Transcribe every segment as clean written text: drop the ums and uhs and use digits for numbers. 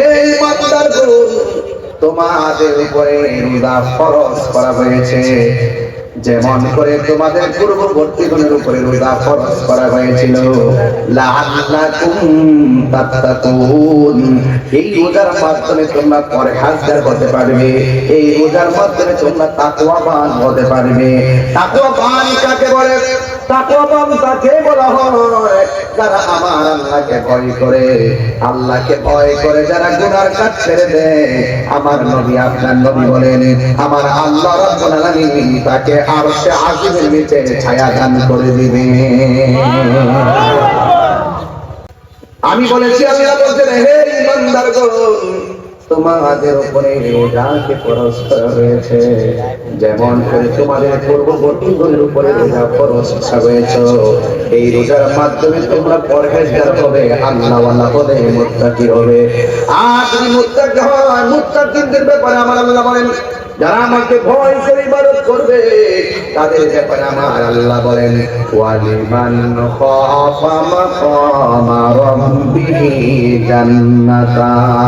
এই বান্দারগণ, তোমাদের উপরে রোজা ফরজ করা হয়েছে যেমন করে তোমাদের পূর্ববর্তীগণের উপরে রোজা ফরজ করা হয়েছিল। লাআল্লাকুম তাত্তাকুন, এই রোজার মাধ্যমে তোমরা পরহেজগার হতে পারবে, এই রোজার মাধ্যমে তোমরা তাকওয়াবান হতে পারবে। তাকওয়াবান কাকে বলে? তাকওয়াবান তাকে বলা হয় যারা আমার আল্লাহকে ভয় করে, আল্লাহকে ভয় করে যারা গুনার কাজ ছেড়ে দেয়। আমার নবী, আপনার নবী বলেন, আমার আল্লাহ রাব্বুল আলামিন তাকে আরশে আজিমের নিচে ছায়া দান করে দিবে। আমি বলেছি, আল্লাহ বলছেন, হে ঈমানদারগণ, তোমাদের উপরে রোজাকে ফরজ করা হয়েছে যেমন করে তোমাদের পূর্ববর্তীগণের উপরে রোজা ফরজ করা হয়েছে। এই রোজার মাধ্যমে তোমরা পরহেজগার হবে, আল্লাহওয়ালা হবে, মুত্তাকি হবে। আর যদি মুত্তাকি হয়, মুত্তাকিদের ব্যাপারে আমার আল্লাহ বলেন, যারা আমাকে ভয় করে ইবাদত করবে তাদের ব্যাপারে আমার আল্লাহ বলেন, ওয়ালিমান খাফা মাকামা রাব্বিহি জান্নাতান।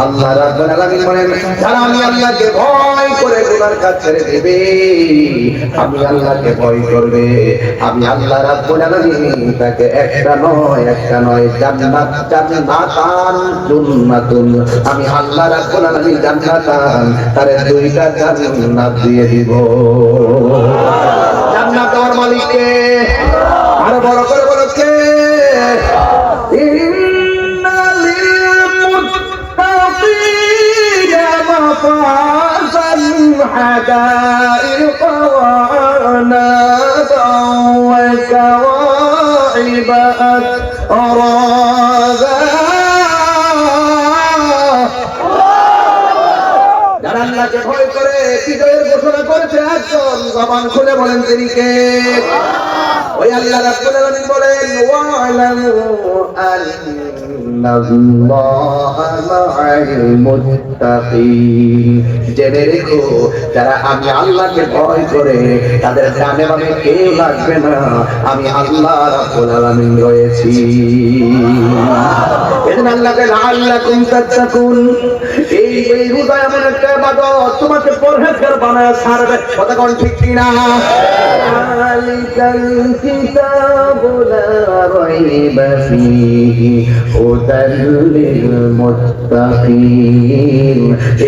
আল্লাহ রাব্বুল আলামিন বলেন, যারা আমি আল্লাহকে ভয় করে গুনার কাজ ছেড়ে দেবে, আমি আল্লাহকে ভয় করবে, আমি আল্লাহ রাব্বুল আলামিন তাকে একটা নয় জান্নাত, জান্নাতান, জান্নাতুন, আমি আল্লাহ রাব্বুল আলামিন জান্নাত তার দুইটা জান্নাত দিয়ে দিব। জান্নাত দেওয়ার মালিককে আরো বড় করে বলো কে? ইন্নাল মুত্তাকিনা মাফাজান হাদাইকা ওয়া আনাবান ওয়া কাওয়াইবা আতরাবা। আল্লাহকে ভয় করে বিজয়ের ঘোষণা করেছে একজন, জবান খুলে বলেন তিনি কে? ওই আল্লাহ রাব্বুল আলামিন বলেন, ওয়া'লামু আন্নাল্লাহা মা'আল মুত্তাকিন, জেনে রেখো যারা আমি আল্লাহকে ভয় করে তাদের ডানে বামে কেউ লাগবে না, আমি আল্লাহ রাব্বুল আলামিন রয়েছি। এজন্য আল্লাহকে লাআল্লাকুম তাত্তাকুন, এই রোজা এমন একটা ইবাদত তোমাকে পরহেজগার বানায় ছাড়বে। কথা কোন ঠিক কিনা? আলিকাল কিতাবু লা রাইবা ফীহি হুদাল লিল মুত্তাকিন,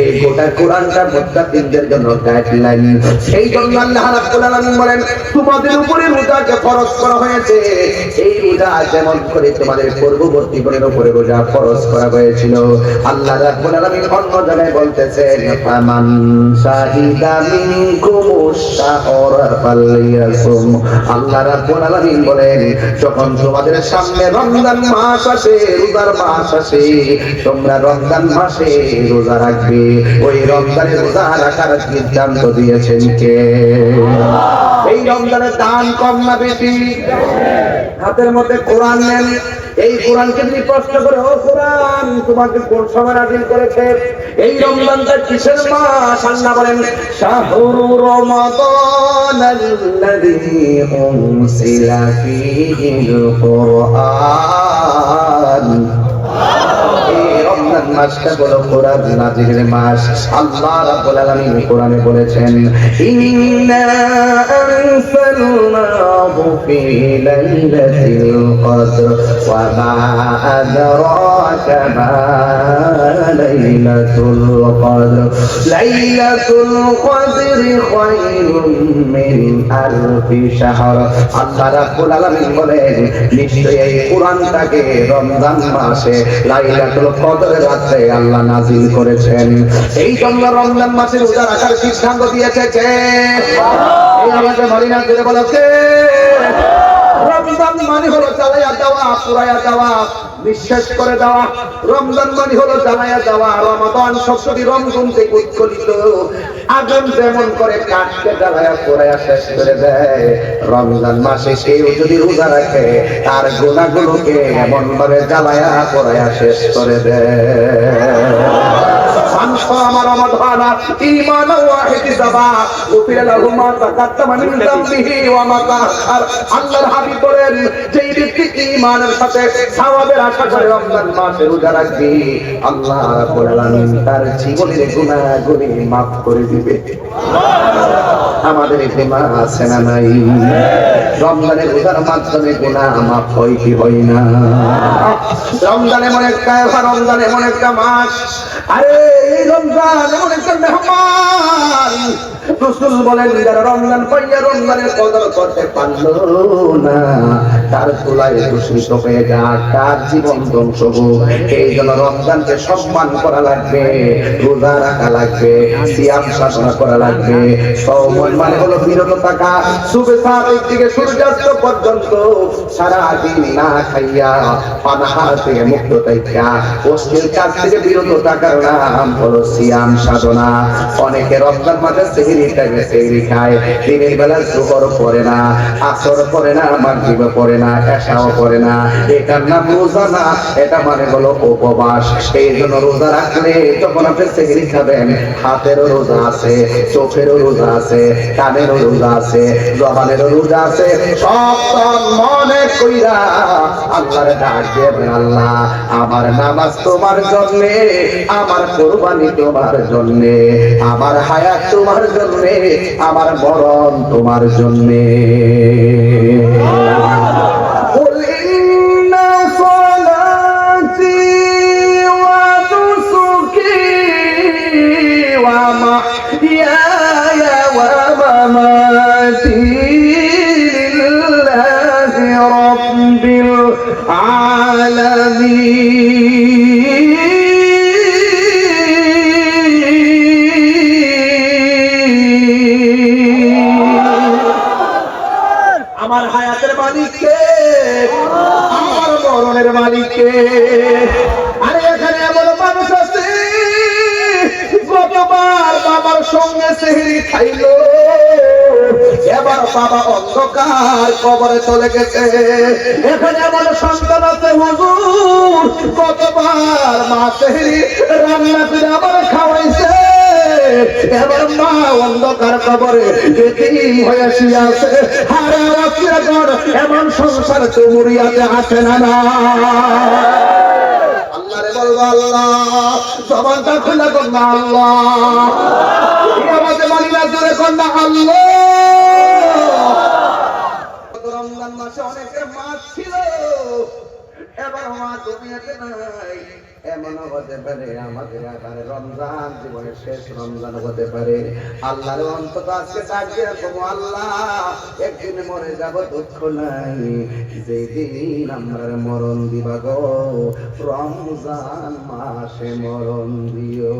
এই গোটা কোরআনটা মুত্তাকিনদের জন্য গাইডলাইন। সেই জন্য আল্লাহ রাব্বুল আলামিন বলেন, তোমাদের উপরে রোজাকে ফরজ করা হয়েছে। এই রোজা যেমন করে তোমাদের পূর্ববর্তীগণের উপরে রোজা ফরজ করা হয়েছিল, আল্লাহ রাব্বুল আলামিন অন্য জায়গায় বলতেছেন, ফামান শাহিদা মিনকুমুশ শাহরা ফালইয়াসুম। আল্লাহ রাব্বুল আলামিন বলেন, যখন তোমাদের সামনে রমজান মাস আসে, রোজার মাস আসে, তোমরা রমজান মাসে রোজা রাখবে। ওই রমজানে রোজা রাখার সিদ্ধান্ত দিয়েছেন কে? এই রমজানের দান কম না বেশি? হাতের মধ্যে কোরআন নেন, এই কোরআনকে যদি প্রশ্ন করে, ও কোরআন তোমাকে কোন সময় নাযিল করেছে? এই রমজানটা কিসের মাস? আল্লাহ বলেন, শাহরু রমাদানাল্লাযী উনসিলা ফীহিল কুরআন। রমজান মাসটা হলো কোরআন নাযিলের মাস। আল্লাহ রাব্বুল আলামিন কোরআনে বলেছেন, ইন্না আনসালনাহু ফি লাইলাতিল কদর ওয়া মা আদরাকা মা লাইলাতুল কদর, লাইলাতুল কদরি খায়রুম মিন আলফি শাহর। আল্লাহ রাব্বুল আলামিন বলেন, নিশ্চয়ই এই কোরআনটাকে রমজান মাসে লাইলাতুল কদরের রাতে আল্লাহ নাযিল করেছেন। এই জন্য রমজান মাসে রোজা রাখার সিদ্ধান্ত দিয়েছে কে? এই আমাকে মারিনা করে বলো কে? রমজান মানে হলো চালাইয়া দেওয়া, পুরাইয়া দেওয়া, বিশ্বাস করে দেওয়া। রমজান মানে হলো জ্বালাইয়া দেওয়া। রমাদান শব্দটি রমজান থেকে উৎকলিত। আগুন যেমন করে কাঠকে জ্বালাইয়া পুরাইয়া শেষ করে দেয়, রমজান মাসে কেউ যদি রোজা রাখে তার গুনাহগুলোকে এমন ভাবে জ্বালাইয়া পুরাইয়া শেষ করে দেয়। সামা রমাদানা ঈমানান ওয়া ইহতিসাবা গুফিরা লাহু মা তাকাদ্দামা মিন যামবিহি ওয়া মা তাআখার। আল্লাহর হাবিব বলেন, যেই ব্যক্তি ঈমানের সাথে সওয়াবের আশা করে রমজান মাসে রোজা রাখবে, আল্লাহ রাব্বুল আলামিন তার জীবনের গুনাহগুলি মাফ করে দিবে। আমাদের হিমা আছে না নাই? রমজানের রোজার মাধ্যমে গুনাহ মাফ হয় কি হয় না? রমজান এমন একটা, রমজান এমন একটা মাস, আরে এই রমজান এমন একটা মেহমান। রাসূল বলেন, যারা রমজান পাইয়া রমজানের কদর করতে পারলো না, তার চুলায় দূষিত হয়ে যাক, তার জীবন ধ্বংস হোক। এই জন্য রমজানকে সম্মান করা লাগবে, রোজা রাখা লাগবে, সিয়াম সাধনা করা লাগবে। সওম মানে হলো বিরত থাকা, সুবহ থেকে সূর্যাস্ত পর্যন্ত সারাদিন না খাইয়া পানাহার থেকে মুক্ত থাকা, অশ্লীল কাজ থেকে বিরত থাকার নাম হলো সিয়াম সাধনা। অনেকে রমজান মাসে সেহরি টাইমে সেহরি খায়, দিনের বেলা জোহর পড়ে না, আসর পড়ে না, মাগরিব পড়ে না, এশাও পড়ে না। এটার নাম রোজা না, এটা মানে হলো উপবাস। এই জন্য রোজা রাখলে যখন আপনি সেহরি খাবেন, হাতেরও রোজা আছে, চোখেরও রোজা আছে, কানেরও রোজা আছে, জবানেরও রোজা আছে। সব মনে কইরা আল্লাহর ডাক দেবেন, আল্লাহ আমার নামাজ তোমার জন্যে, আমার কুরবানি তোমার জন্যে, আমার হায়াত তোমার জন্যে, আমার মরণ তোমার জন্যে। আমার হায়াতের মালিককে, আমার মরণের মালিককে। আরে এখানে এমন মানুষ আছে গতবার বাবার সঙ্গে সেহরি খাইলো, এবার বাবা অন্ধকার কবরে চলে গেছে। এখানে এমন সন্তান আছে হুজুর, গতবার মা সেহরি রান্না করে আবার খাওয়াইছে, এবার মা অন্ধকার কবরে এতিম হয়ে শুয়ে আছে। হারা রাত্রে ঘর এমন সংসার চুমুরিয়াতে আছে না? না, আল্লাহরে বলবো আল্লাহ, জবানটা খুলে কন্যা আল্লাহ, আমাদের মালিনা জুড়ে কন্যা আল্লাহ। রমজান মাসে অনেকের মা ছিল, এবার মা দুনিয়াতে নাই। এমনও হতে পারে আমাদের আকারে রমজান জীবনের শেষ রমজান হতে পারে। আল্লাহর অন্তত আজকে ডাকবে, আল্লাহ একদিন মরে যাব, দুঃখ নাই, যেদিন আমরা মরণ দিবা গো, রমজান মাসে মরণ দিও।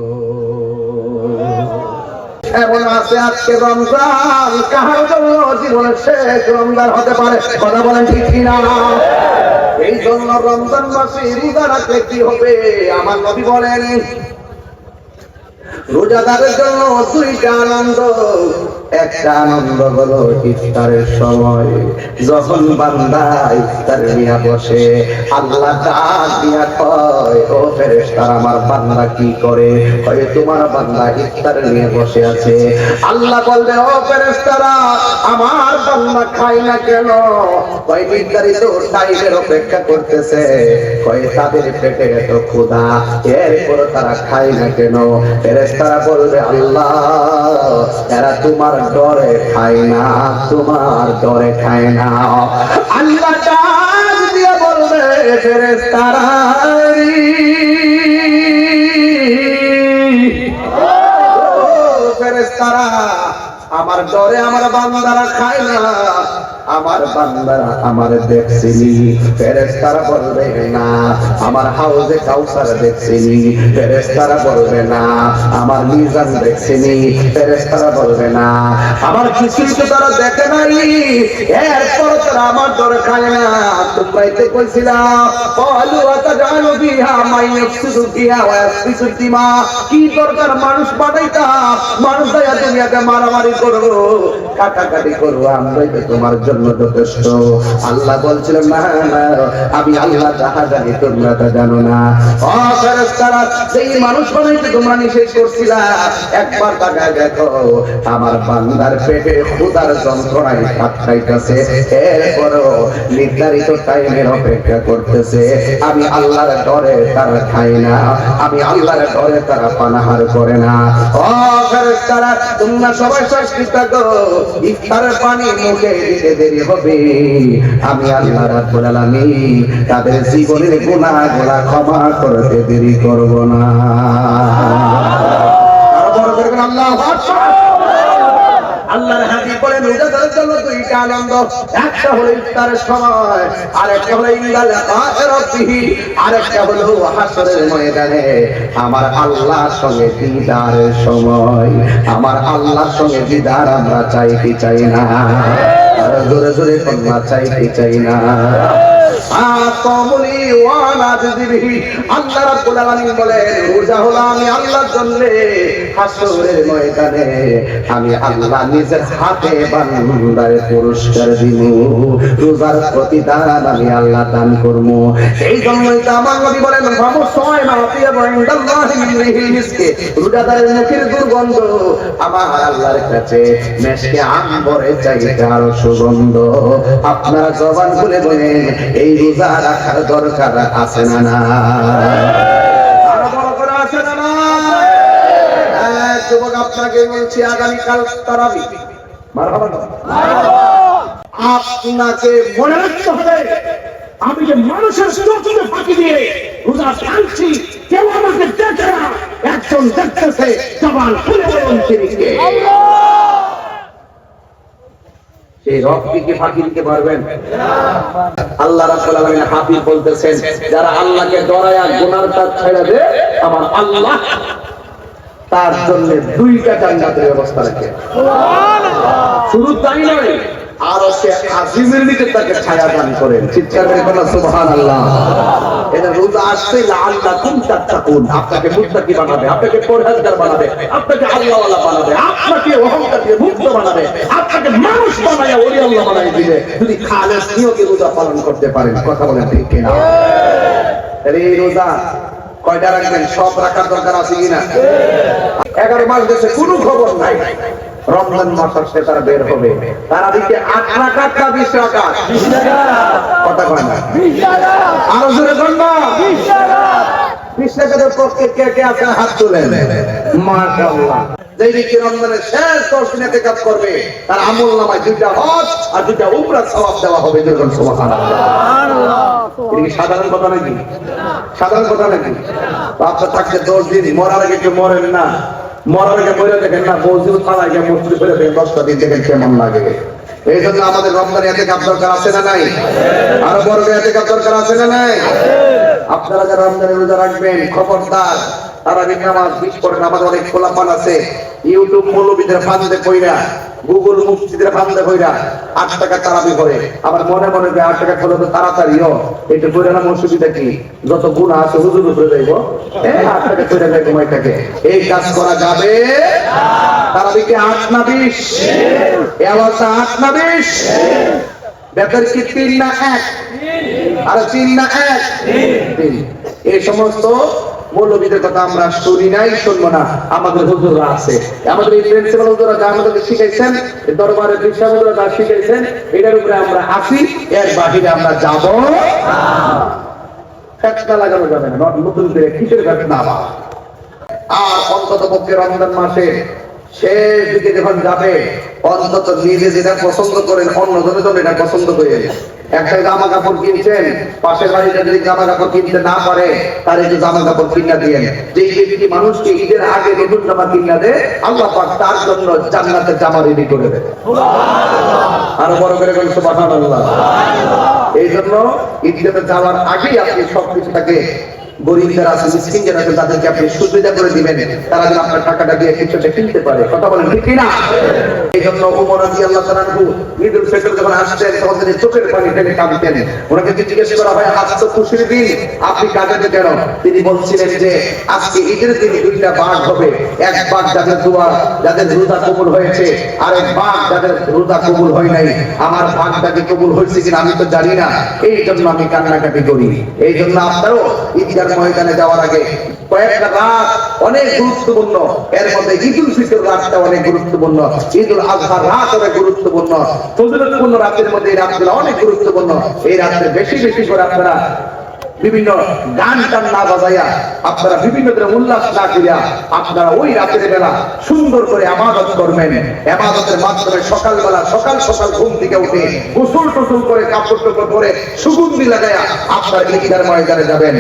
এমন আছে আজকে রমজান কাহার জন্য জীবনের শেষ রমজান হতে পারে, কথা বলেন ঠিক কিনা? এই জন্য রমজান মাসে রোজা রাখলে কি হবে? আমার নবী বলেন, রোজাদারের জন্য দুইটা আনন্দ। একটা আনন্দ হলো ইফতারের সময়, যখন বান্দা ইফতার নিয়ে বসে, আল্লাহ ডাক দিয়া কয়, ও ফেরেশতারা আমার বান্দা কি করে? কয় তোমার বান্দা ইফতার নিয়ে বসে আছে। আল্লাহ বলবে, ও ফেরেশতারা আমার বান্দা খায় না কেন? কয় নির্ধারিত টাইমের অপেক্ষা করতেছে। কয় তাদের পেটে এত ক্ষুধা, এরপর তারা খায় না কেন? ফেরেশতারা বলবে, আল্লাহ এরা তোমার ডরে খায় না, তোমার ডরে খায় না। আল্লাহ ডাক দিয়ে বলবে, ফেরেশতারা ফেরেশতারা আমার ডরে আমার বান্দারা খায় না, আমার বান্দারা আমার দেখছিলি। ফেরেশতারা বলবে না আমার হাউজে কাউসার দেখছিলি। ফেরেশতারা বলবে না আমার মিজান দেখছিলি। ফেরেশতারা বলবে না আমার কিছুই তো তারা দেখে নাই, এরপর তারা আমার ডরে খায় না। তোমরাই তো কইছিলাম ক্বালু আতাজালু বিহা মাইয়াফসিদু বিহা ওয়া ইয়াসফিকু দিমা, কি দরকার মানুষ বানাইতা, মানুষ দায়া দুনিয়াতে মারামারি করবো, কাটাকাটি করবো, আমরাই তো তোমার জন্য যথেষ্ট। আল্লাহ বলছিলেন না না, আমি আল্লাহ যাহা জানি তোমরা তা জানো না। ও ফেরেশতারা, যেই মানুষ বানাইতে তোমরা নিষেধ করছিলা, একবার তাকায় দেখো আমার বান্দার পেটে ক্ষুধার যন্ত্রণায় ভাত খাইতেছে, এরপরও নির্ধারিত টাইমের অপেক্ষা করতেছে। আমি আল্লাহর ডরে তারা খাই না, আমি আল্লাহর ডরে তারা পানাহার করে না। ও ফেরেশতারা, তোমরা সবাই শাস্তি থাকো, ইফতারের পানি মুখে দিতে দেরি হবে, আমি আল্লাহ রাব্বুল আলামিন তাদের জীবনের গুনাহগুলো ক্ষমা করতে দেরি করব না। আরো বড় করে বলেন আল্লাহু আকবার। আল্লাহর হাবিব বলেন রোজাদারের জন্য দুইটা আনন্দ, একটা হলো ইফতারের সময়, আর একটা হলো ইন্দাল আখিরাতিহি, আর একটা হলো হাসরের ময়দানে আমার আল্লাহর সঙ্গে দিদারের সময়। আমার আল্লাহর সঙ্গে দিদার আমরা চাই কি চাই না? আর জোরে জোরে কন্যা চাই কি চাই না? আল্লাহ রাব্বুল আলামিন বলেন রোজা হলো আমি আল্লাহর জন্য হাসরের ময়দানে আমি আল্লাহ নিজের হাতে বান্দারে পুরস্কার দিব, রোজার প্রতিদান আমি আল্লাহ দান করব। এই জন্যই তো আমার নবী বলেন রোজাদারের মুখের দুর্গন্ধ আমার আল্লাহর কাছে মেশকে আম্বরে চাইতে আরো সুগন্ধ। আপনারা জবান খুলে বলেন এই রোজা রাখার দরকার আছে না না? আরো বড় করে আছে না না? যুবক আপনাকে বলছি আগামীকাল তারাবি, মারহাবা আপনাকে মনে রাখতে হবে আমি যে মানুষের চোখে ফাঁকি দিয়ে রোজা টানছি, কেউ আমাকে দেখে না, একজন দেখতেছে, জবান খুলে বলুন তিনি কে? সেই রবকে ফাঁকি দিতে পারবেন? আল্লাহ রাব্বুল আলামিন হাফিজ বলতেছেন যারা আল্লাহকে ডরায়া গুনার কাজ ছেড়ে দেয় আমার আল্লাহ তার জন্য দুইটা জান্নাতের ব্যবস্থা রাখে। শুধু তাই নয়, আরো সে আজিমের নিচে তাকে ছায়া দান করেন। চিৎকার করে বলেন সুবহানাল্লাহ। এটা রোজা আসছে লাআল্লাকুম তাত্তাকুন, আপনাকে মুত্তাকি বানাবে, আপনাকে পরহেজগার বানাবে, আপনাকে আল্লাহওয়ালা বানাবে, আপনাকে অহংকার থেকে মুক্ত বানাবে, আপনাকে মানুষ বানায় ওলি আল্লাহ বানায় দিবে যদি খালেস নিয়তে রোজা পালন করতে পারেন। কথা বলেন ঠিক কিনা? এই রোজা কয়টা রাখবেন? সব রাখার দরকার আছে কিনা? 11 মাস গেছে কোনো খবর নাই, রমজান মাস আসছে তারা বের হবে, তারা দিকে 8 রাকাত না 20 রাকাত? কথা কয় না? আরো জোরে বলুন না। 20 রাকাতের পক্ষে কে কে আছে হাত তোলেন? মাশাআল্লাহ। যেই ব্যক্তি রমজানের শেষ 10 দিন ইতিকাফ করবে তার আমল নামায় 2টা হজ আর 2টা উমরার সওয়াব দেওয়া হবে। যেরকম সুবহানাল্লাহ। এটা কি সাধারণ কথা নাকি? সাধারণ কথা নাকি? আপনার থাকতে 10 দিন, মরার আগে কেউ মরেন না, মরার আগে মরে দেখেন না, বউজিও থালায় গিয়ে মসজিদে ফিরে দেখেন 10টা দিন দেখেন কেমন লাগে। এই জন্য আমাদের রমজানে ইতিকাফ দরকার আছে না নাই? আরো বড় করে ইতিকাফ দরকার আছে না নাই? আপনারা যারা রমজানে রোজা রাখবেন খবরদার তারাবির নামাজ মিস করেন। আমাদের অনেক খোলাপান আছে, ইউটিউব মৌলবীদের ফান্দে কইরা, গুগল মুফতিদের ফান্দে কইরা 8 টাকা তারাবি করে, আবার মনে মনে 8 টাকা খোলা তো তাড়াতাড়িও এটা কইরা না। মসজিদে কি যত গুনাহ আছে হুজুর উপরে যাইব, 8 টাকা কইরা যাই সময়টাকে। এই কাজ করা যাবে না। তারাবিকে 8 না 20? এওয়াজটা 8 না 20? বেতর কি 3 না 1? আর 3 না 1? 3। এই সমস্ত মৌলবীদের কথা আমরা শুনি নাই, শুনবো না। আমাদের হুজুররা আছে, আমাদের এই প্রিন্সিপাল হুজুররা যা আমাদেরকে শিখাইছেন, দরবারের বিশ্বাস হুজুররা যা শিখাইছেন, এটার উপরে আমরা আসি, এর বাহিরে আমরা যাব না। ফেতনা লাগানো যাবে না, নতুন করে কিসের ফেতনা? আর অন্তত পক্ষে রমজান মাসে শেষ দিকে যখন যাবে অন্তত নিজে যেটা পছন্দ করেন অন্যজনের জন্য এটা পছন্দ করে। একটা জামা কাপড় কিনছেন, পাশের বাড়িতে যদি জামা কাপড় কিনতে না পারে তার একটু জামা কাপড় কিনা দিয়ে। যেই ব্যক্তি মানুষকে ঈদের আগে নতুন জামা কিনা দেয় আল্লাহ পাক তার জন্য জান্নাতের জামা রেডি করে দেবে। আরো বড় করে বলেন সুবহানাল্লাহ। এই জন্য ঈদে যাওয়ার আগেই আপনি সবকিছুটাকে গরিব যারা আছে, মিসকিন যারা আছে, তাদেরকে আপনি সুবিধা করে দিবেন, তারা যেন আপনার টাকাটা দিয়ে কিছুটা কিনতে পারে। কথা বলেন ঠিক কিনা? এই জন্য ওমর রাদিয়াল্লাহু তাআলা আনহু ঈদুল ফিতর যখন আসতেন তখন তিনি চোখের পানি ফেলে কাঁদতেন। ওনাকে জিজ্ঞেস করা হয়, আজ তো খুশির দিন, আপনি কাঁদেন কেন? তিনি বলছিলেন যে আজকে ঈদের দিন দুইটা ভাগ হবে, এক ভাগ যাদের দোয়া, যাদের রোজা কবুল হয়েছে, আর এক ভাগ যাদের রোজা কবুল হয় নাই। আমার ভাগটাকে কবুল হয়েছে কিনা আমি তো জানি না, এই জন্য আমি কান্নাকাটি করি। এই জন্য আপনারও ঈদগাহ ময়দানে যাওয়ার আগে কয়েকটা রাত অনেক গুরুত্বপূর্ণ, এর মধ্যে ঈদুল ফিতর রাতটা অনেক গুরুত্বপূর্ণ, ঈদুল আজহার রাত অনেক গুরুত্বপূর্ণ, ফজিলতপূর্ণ রাতের মধ্যে এই রাতগুলো অনেক গুরুত্বপূর্ণ। এই রাতে বেশি বেশি করে আপনারা বিভিন্ন গান টান না বাজাইয়া, আপনারা বিভিন্ন ধরনের উল্লাস না করিয়া আপনারা ওই রাতের বেলা সুন্দর করে ইবাদত করবেন। ইবাদতের মাধ্যমে সকালবেলা সকাল সকাল ঘুম থেকে উঠে গোসল টোসল করে কাপড় টাপড় পরে সুগন্ধি লাগাইয়া আপনার ঈদগাহ ময়দানে যাবেন।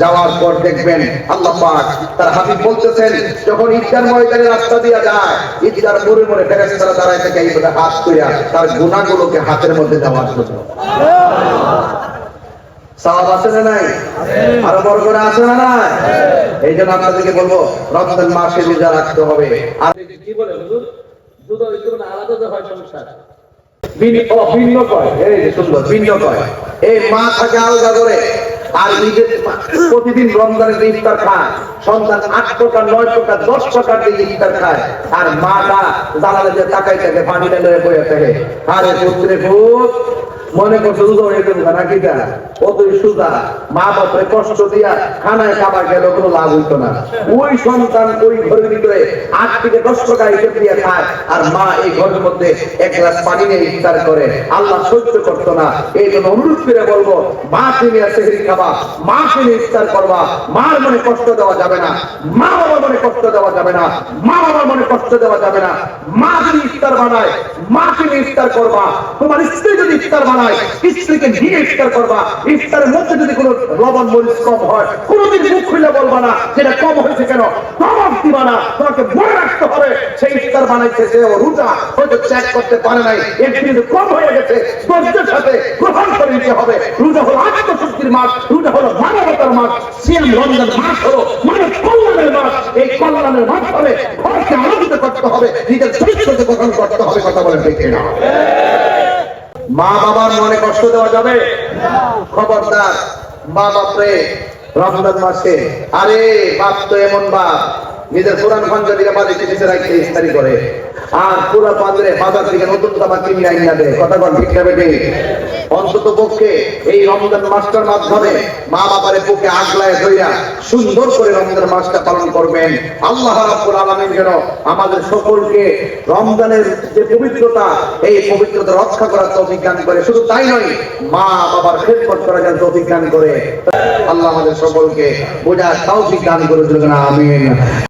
যাওয়ার পর দেখবেন আল্লাহ পাক তার হাবিব বলতেছেন, যখন ঈদগাহ ময়দানে রাস্তা দিয়া যায়, ঈদগাহ মোড়ে মোড়ে ফেরেশতারা দাঁড়ায় থাকে এইভাবে হাত কইরা তার গুনাহগুলোকে হাতের মধ্যে দেওয়ার জন্য। সওয়াব আছে না নাই? আরো বড় করে আছে না নাই? এই জন্য আপনাদেরকে বলবো রমজান মাসে রোজা রাখতে হবে। আর কি বলে হুজুর, রোজা হইতে না আলাদা যে হয় সংসার ভিন্ন কয়, এই যে সুন্দর ভিন্ন কয়, এই মা থাকে আলাদা করে, আর নিজের প্রতিদিন রমজানের ইফতার খায়, সন্তান 8 প্রকার 9 প্রকার 10 প্রকার দিয়ে ইফতার খায়, আর মাটা জানালে যে তাকাই থাকে পানি ঢেলে বয়ে থাকে। আরে পুত্রে পুত মনে করছো রোজা হয়ে যাবে নাকি? অতই সুজা, মা বাপরে কষ্ট দিয়া খানায় খাবার গেল কোনো লাভ হইতো না। ওই সন্তান ওই ঘরের ভিতরে 8 থেকে 10 টাকা হিসেব দিয়ে খায়, আর মা এই ঘরের মধ্যে 1 গ্লাস পানি নিয়ে ইফতার করে। আল্লাহ সহ্য করতো না। এই জন্য অনুরোধ করে বলবো, মাকে নিয়ে সেহরি খাবা, মাকে নিয়ে ইফতার করবা। মার মনে কষ্ট দেওয়া যাবে না, মা বাবার মনে কষ্ট দেওয়া যাবে না, মা বাবার মনে কষ্ট দেওয়া যাবে না। মা যদি ইফতার বানায়, মাকে নিয়ে ইফতার করবা। তোমার স্ত্রী যদি ইফতার বানায়, স্ত্রীকে নিয়ে ইফতার করবা। ইফতারের মধ্যে যদি কোনো লবণ মরিচ কম হয়, কোনোদিন মুখ খুলে বলবা না যেটা কম হয়েছে কেন, জবাব দিবা না। তোমাকে মনে রাখতে হবে সেই ইফতার বানাইছে যে রোজা হয়তো চেক করতে পারে নাই, একদিন কম হয়ে গেছে, ধৈর্যের সাথে গ্রহণ করে নিতে হবে। রোজা হলো আত্মশক্তির মাস, রোজা হলো মানবতার মাস, সিয়াম রমজান মাস হলো মানব কল্যাণের মাস। এই কল্যাণের মাস হবে ঘরকে আলোকিত করতে হবে, নিজের চরিত্রকে গঠন করতে হবে। কথা বলেন ঠিক না? মা বাবার মনে কষ্ট দেওয়া যাবে? খবরদার। মা বাপরে রমজান মাসে, আরে বাপ তো এমন বাপ নিজের পুরান পাঞ্জাবিরা বাড়ি কিছু রাখতে ইস্তারি করে, আর পুরো পাঞ্জাবে বাজার থেকে নতুন জামা কিনে আইনা দেয়। কথা বল ঠিক না বেটে? অন্তত পক্ষে এই রমজান মাসটার মাধ্যমে মা বাবারে বুকে আগলায় ধইরা সুন্দর করে রমজান মাসটা পালন করবেন। আল্লাহ রাব্বুল আলামিন যেন আমাদের সকলকে রমজানের যে পবিত্রতা, এই পবিত্রতা রক্ষা করার তৌফিক দান করে। শুধু তাই নয়, মা বাবার খেদমত করার জন্য তৌফিক দান করে। আল্লাহ আমাদের সকলকে বোঝার তৌফিক দান করে দিন, আমিন।